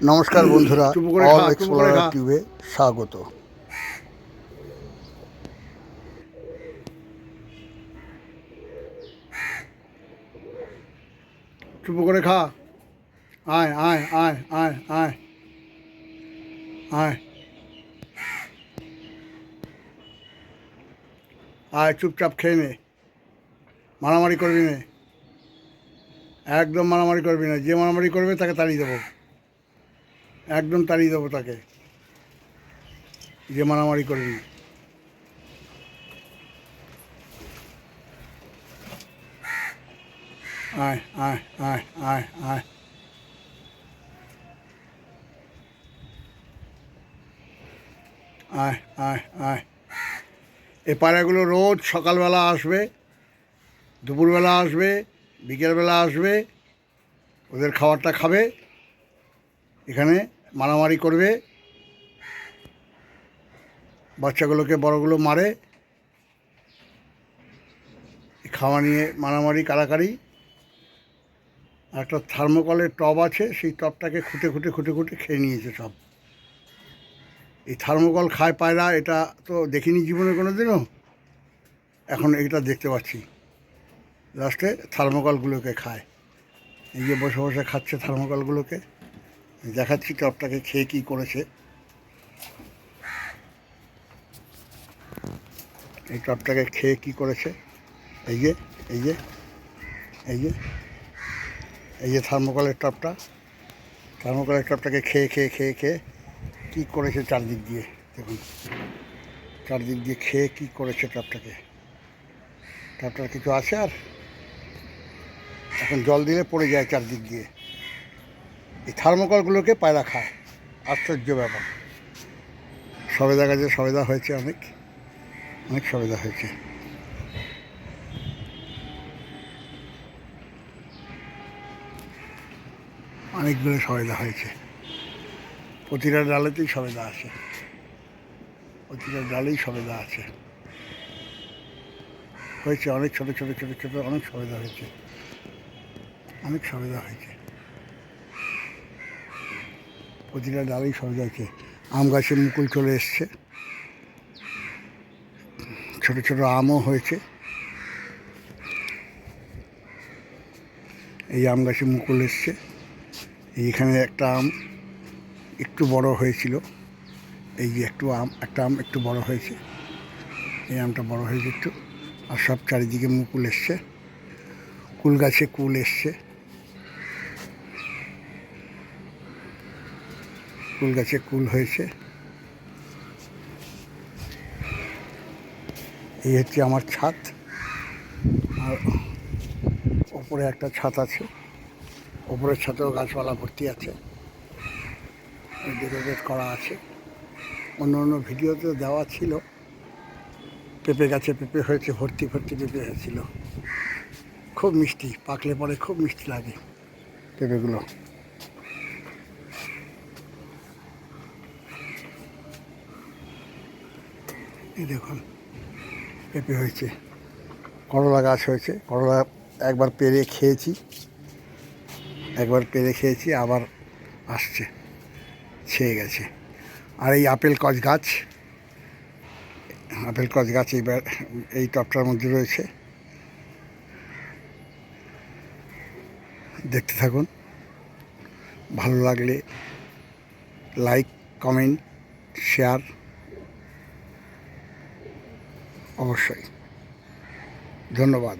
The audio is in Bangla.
নমস্কার বন্ধুরা, চুপ করে অল খা, চুপ করে এক্সপ্লোরার খা। টিউবে স্বাগত। চুপ করে খা। আয় আয় আয় আয় আয় আয় আয়, চুপচাপ খেয়ে নে। মারামারি করবি না, একদম মারামারি করবি না। যে মারামারি করবে তাকে তাড়িয়ে দেবো, একদম তাড়িয়ে দেবো তাকে, যে মারামারি করবি। আয় আয় আয় আয় আয় আয় আয় আয়। এই পায়রাগুলো রোজ সকালবেলা আসবে, দুপুরবেলা আসবে, বিকেলবেলা আসবে, ওদের খাবারটা খাবে, এখানে মারামারি করবে, বাচ্চাগুলোকে বড়গুলো মারে, খাওয়া নিয়ে মারামারি কাড়াকাড়ি। একটা থার্মোকলের টব আছে, সেই টবটাকে খুঁটে খুঁটে খুঁটে খুঁটে খেয়ে নিয়েছে সব। এই থার্মোকল খায় পায়রা, এটা তো দেখিনি জীবনে কোনো দিনও, এখন এটা দেখতে পাচ্ছি। লাস্টে থার্মোকলগুলোকে খায়, এই যে বসে বসে খাচ্ছে থার্মোকলগুলোকে। দেখাচ্ছি টবটাকে খেয়ে কী করেছে। এই টবটাকে খেয়ে কী করেছে, এই যে এই যে এই যে এই যে থার্মোকলের টবটা, থার্মোকলের টবটাকে খেয়ে খেয়ে খেয়ে খেয়ে কী করেছে চারদিক দিয়ে। দেখুন চারদিক দিয়ে খেয়ে কী করেছে টবটাকে। টবটার কিছু আছে আর? এখন জল দিলে পড়ে যায় চারদিক দিয়ে। এই থার্মোকলগুলোকে পায়রা খায়, আশ্চর্য ব্যাপার। সবেদা গাছে সবেদা হয়েছে, অনেক অনেক সবেদা হয়েছে। অনেকগুলো সবেদা হয়েছে, প্রতিটা ডালেতেই সবেদা আছে, প্রতিটা ডালেই সবেদা আছে। হয়েছে অনেক ছোটো ছোটো ছোটো ছোটো, অনেক সবেদা হয়েছে, অনেক সবেদা হয়েছে, প্রতিটা ডালেই সবেদা হয়েছে। আম গাছে মুকুল চলে এসছে, ছোটো ছোটো আমও হয়েছে। এই আম গাছে মুকুল এসছে। এইখানে একটা আম একটু বড় হয়েছিল, এই যে একটা আম একটু বড় হয়েছে, এই আমটা বড় হয়েছে একটু। আর সব চারিদিকে মুকুল এসছে, কুল গাছে কুল এসছে, কুল গাছে কুল হয়েছে। এই হচ্ছে আমার ছাদ, আর ওপরে একটা ছাদ আছে, ওপরের ছাদেও গাছপালা ভর্তি আছে, ডেকোরেট করা আছে। অন্য অন্য ভিডিওতে দেওয়া ছিল, পেঁপে গাছে পেঁপে হয়েছে, ভর্তি ভর্তি পেঁপে হয়েছিল, খুব মিষ্টি, পাকলে পরে খুব মিষ্টি লাগে পেঁপেগুলো। এই দেখুন পেঁপে হয়েছে, করলা গাছ হয়েছে, করলা একবার পেরে খেয়েছি, আবার আসছে, ছেয়ে গেছে। আর এই আপেল কচ গাছ এইবার এই টবটার মধ্যে রয়েছে, দেখতে থাকুন। ভালো লাগলে লাইক, কমেন্ট, শেয়ার অবশ্যই। ধন্যবাদ।